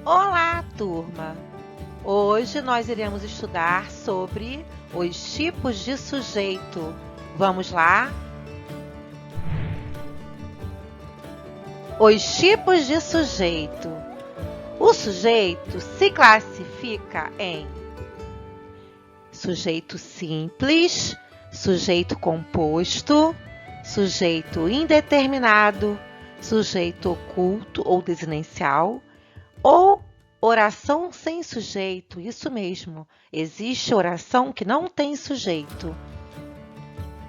Olá, turma! Hoje nós iremos estudar sobre os tipos de sujeito. Vamos lá? Os tipos de sujeito. O sujeito se classifica em sujeito simples, sujeito composto, sujeito indeterminado, sujeito oculto ou desinencial, ou oração sem sujeito. Isso mesmo, existe oração que não tem sujeito.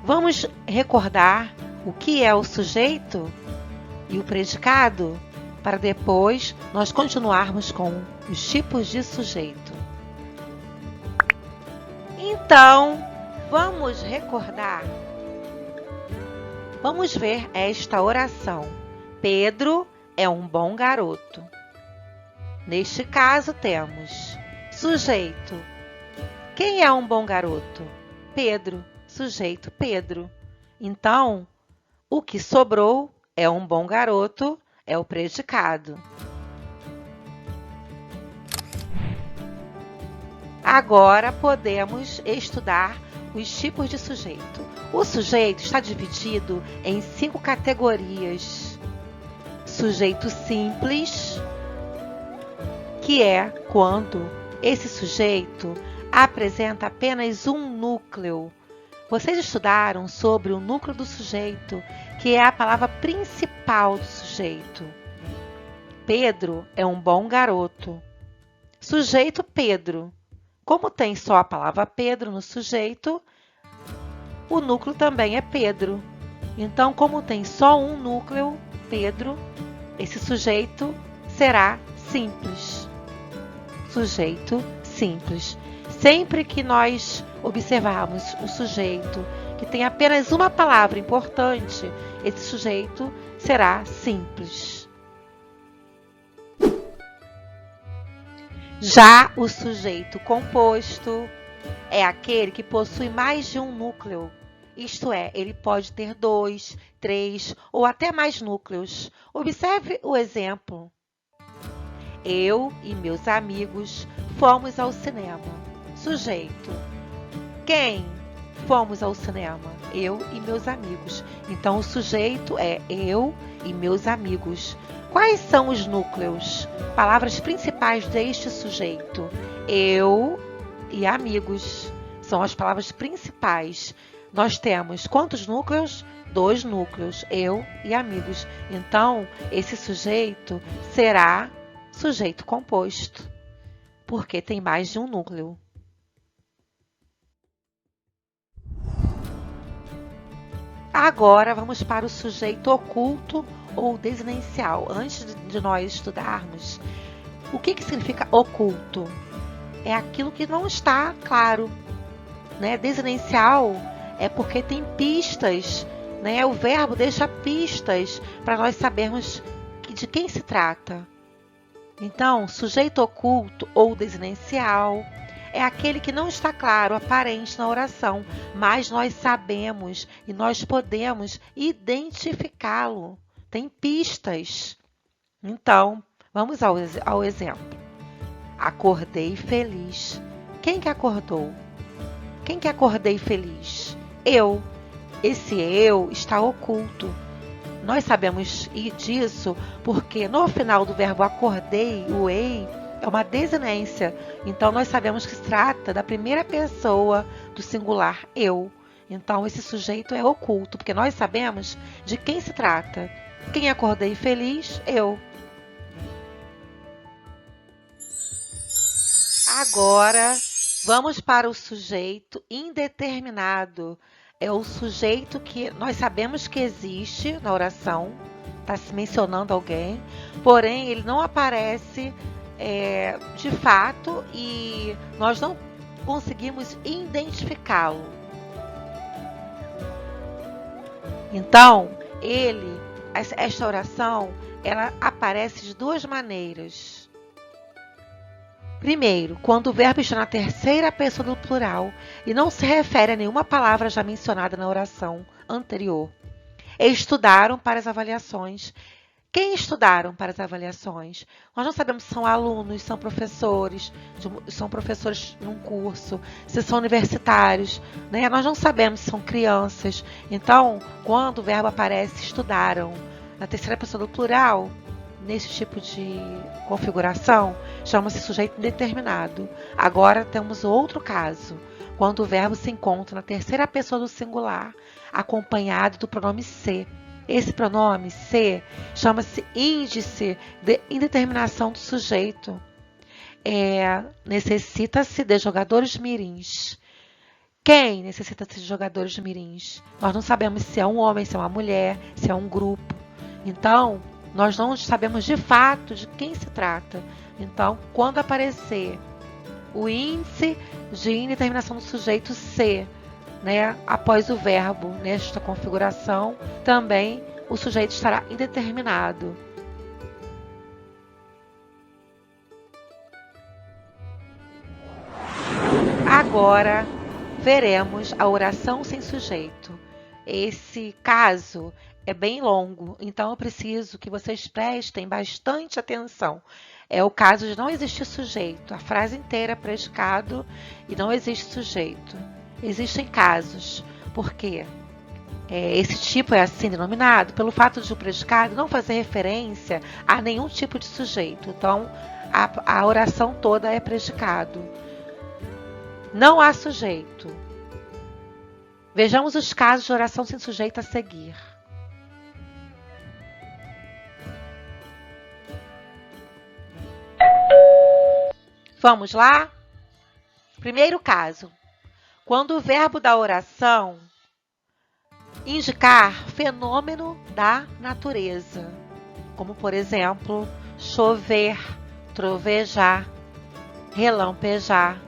Vamos recordar o que é o sujeito e o predicado, para depois nós continuarmos com os tipos de sujeito. Então, vamos recordar. Vamos ver esta oração. Pedro é um bom garoto. Neste caso, temos sujeito. Quem é um bom garoto? Pedro. Sujeito, Pedro. Então, o que sobrou é um bom garoto, é o predicado. Agora, podemos estudar os tipos de sujeito. O sujeito está dividido em 5 categorias. Sujeito simples, que é quando esse sujeito apresenta apenas um núcleo. Vocês estudaram sobre o núcleo do sujeito, que é a palavra principal do sujeito. Pedro é um bom garoto. Sujeito Pedro. Como tem só a palavra Pedro no sujeito, o núcleo também é Pedro. Então, como tem só um núcleo, Pedro, esse sujeito será simples. Sujeito simples. Sempre que nós observarmos o sujeito que tem apenas uma palavra importante, esse sujeito será simples. Já o sujeito composto é aquele que possui mais de um núcleo. Isto é, ele pode ter 2, 3 ou até mais núcleos. Observe o exemplo. Eu e meus amigos fomos ao cinema. Sujeito. Quem? Fomos ao cinema. Eu e meus amigos. Então, o sujeito é eu e meus amigos. Quais são os núcleos? Palavras principais deste sujeito. Eu e amigos. São as palavras principais. Nós temos quantos núcleos? 2 núcleos. Eu e amigos. Então, esse sujeito será sujeito composto, porque tem mais de um núcleo. Agora, vamos para o sujeito oculto ou desinencial. Antes de nós estudarmos, o que significa oculto? É aquilo que não está claro, né? Desinencial é porque tem pistas, né? O verbo deixa pistas para nós sabermos de quem se trata. Então, sujeito oculto ou desinencial é aquele que não está claro, aparente na oração, mas nós sabemos e nós podemos identificá-lo. Tem pistas. Então, vamos ao exemplo. Acordei feliz. Quem que acordou? Quem que acordei feliz? Eu. Esse eu está oculto. Nós sabemos disso porque no final do verbo acordei, o ei é uma desinência. Então, nós sabemos que se trata da primeira pessoa do singular eu. Então, esse sujeito é oculto, porque nós sabemos de quem se trata. Quem acordei feliz? Eu. Agora, vamos para o sujeito indeterminado. É o sujeito que nós sabemos que existe na oração, está se mencionando alguém, porém ele não aparece de fato e nós não conseguimos identificá-lo. Então, esta oração, ela aparece de 2 maneiras. Primeiro, quando o verbo está na terceira pessoa do plural e não se refere a nenhuma palavra já mencionada na oração anterior. Estudaram para as avaliações Quem estudaram para as avaliações? Nós não sabemos se são alunos, são professores num curso, se são universitários, né? Nós não sabemos se são crianças. Então, quando o verbo aparece estudaram, na terceira pessoa do plural, nesse tipo de configuração, chama-se sujeito indeterminado. Agora temos outro caso, quando o verbo se encontra na terceira pessoa do singular, acompanhado do pronome se. Esse pronome se chama-se índice de indeterminação do sujeito. Necessita-se de jogadores mirins. Quem necessita-se de jogadores mirins? Nós não sabemos se é um homem, se é uma mulher, se é um grupo. Então, nós não sabemos de fato de quem se trata. Então, quando aparecer o índice de indeterminação do sujeito se, né, após o verbo nesta configuração, também o sujeito estará indeterminado. Agora veremos a oração sem sujeito. Esse caso é bem longo, então eu preciso que vocês prestem bastante atenção. É o caso de não existir sujeito, a frase inteira é predicado e não existe sujeito. Existem casos, porque esse tipo é assim denominado pelo fato de o predicado não fazer referência a nenhum tipo de sujeito. Então, a oração toda é predicado. Não há sujeito. Vejamos os casos de oração sem sujeito a seguir. Vamos lá? Primeiro caso. Quando o verbo da oração indicar fenômeno da natureza, como, por exemplo, chover, trovejar, relampejar,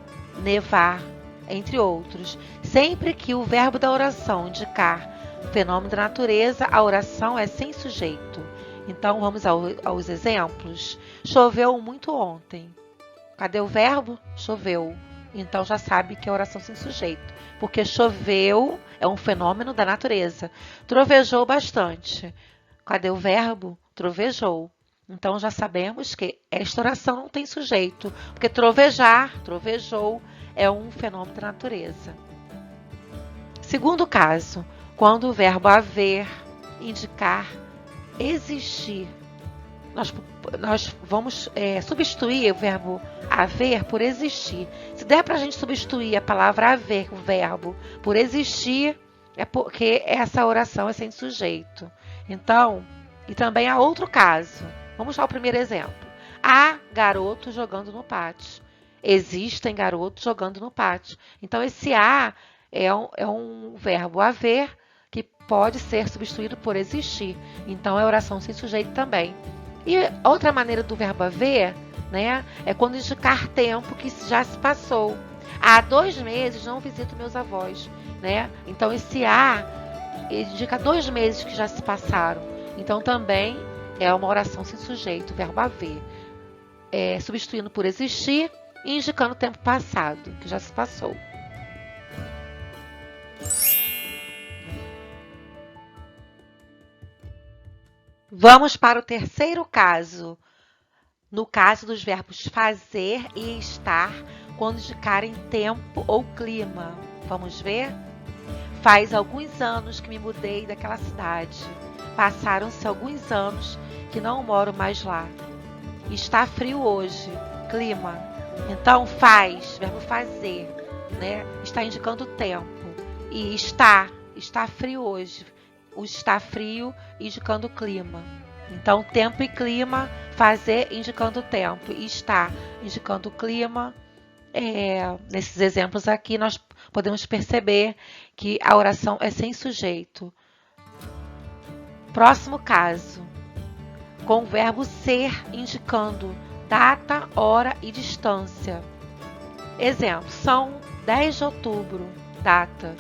nevar, entre outros. Sempre que o verbo da oração indicar fenômeno da natureza, a oração é sem sujeito. Então, vamos aos exemplos. Choveu muito ontem. Cadê o verbo? Choveu. Então, já sabe que é oração sem sujeito. Porque choveu é um fenômeno da natureza. Trovejou bastante. Cadê o verbo? Trovejou. Então, já sabemos que esta oração não tem sujeito. Porque trovejar, trovejou, é um fenômeno da natureza. Segundo caso, quando o verbo haver indicar existir. Nós vamos substituir o verbo haver por existir. Se der para a gente substituir a palavra haver, o verbo, por existir, é porque essa oração é sem sujeito. Então, e também há outro caso. Vamos ao primeiro exemplo. Há garotos jogando no pátio. Existem garotos jogando no pátio. Então, esse há é um verbo haver que pode ser substituído por existir. Então, é oração sem sujeito também. E outra maneira do verbo haver, né, é quando indicar tempo que já se passou. Há 2 meses não visito meus avós, né? Então, esse há indica 2 meses que já se passaram. Então, também é uma oração sem sujeito, o verbo haver. Substituindo por existir e indicando o tempo passado, que já se passou. Vamos para o terceiro caso. No caso dos verbos fazer e estar, quando indicarem tempo ou clima. Vamos ver? Faz alguns anos que me mudei daquela cidade. Passaram-se alguns anos que não moro mais lá. Está frio hoje. Clima. Então, faz, verbo fazer, né? Está indicando o tempo. E está frio hoje. O está frio indicando o clima. Então, tempo e clima, fazer indicando o tempo. E está indicando o clima. Nesses exemplos aqui, nós podemos perceber que a oração é sem sujeito. Próximo caso. Com o verbo ser indicando data, hora e distância. Exemplo, são 10 de outubro, data.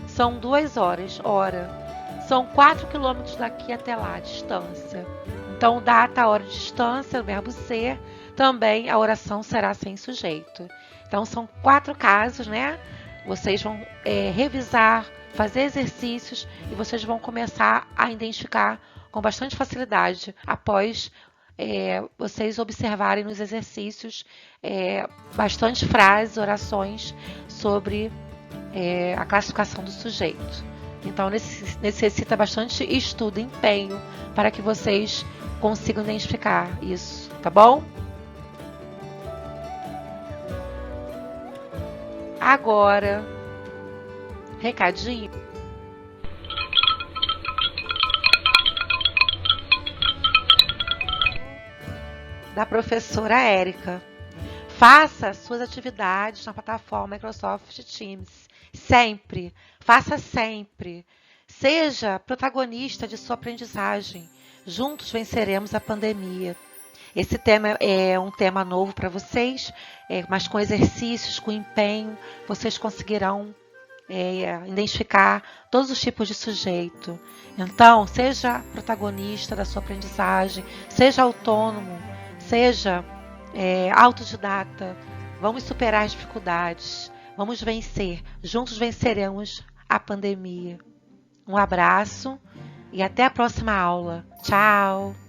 São 2 horas, hora. São 4 quilômetros daqui até lá, distância. Então, data, hora e distância, o verbo ser, também a oração será sem sujeito. Então, são 4 casos, né? Vocês vão revisar, fazer exercícios e vocês vão começar a identificar com bastante facilidade após vocês observarem nos exercícios bastante frases, orações sobre a classificação do sujeito. Então, necessita bastante estudo, empenho, para que vocês consigam identificar isso, tá bom? Agora, recadinho da professora Érica. Faça suas atividades na plataforma Microsoft Teams. Sempre. Faça sempre. Seja protagonista de sua aprendizagem. Juntos venceremos a pandemia. Esse tema é um tema novo para vocês, mas com exercícios, com empenho, vocês conseguirão identificar todos os tipos de sujeito. Então, seja protagonista da sua aprendizagem, seja autônomo, seja autodidata. Vamos superar as dificuldades, vamos vencer. Juntos venceremos a pandemia. Um abraço e até a próxima aula. Tchau!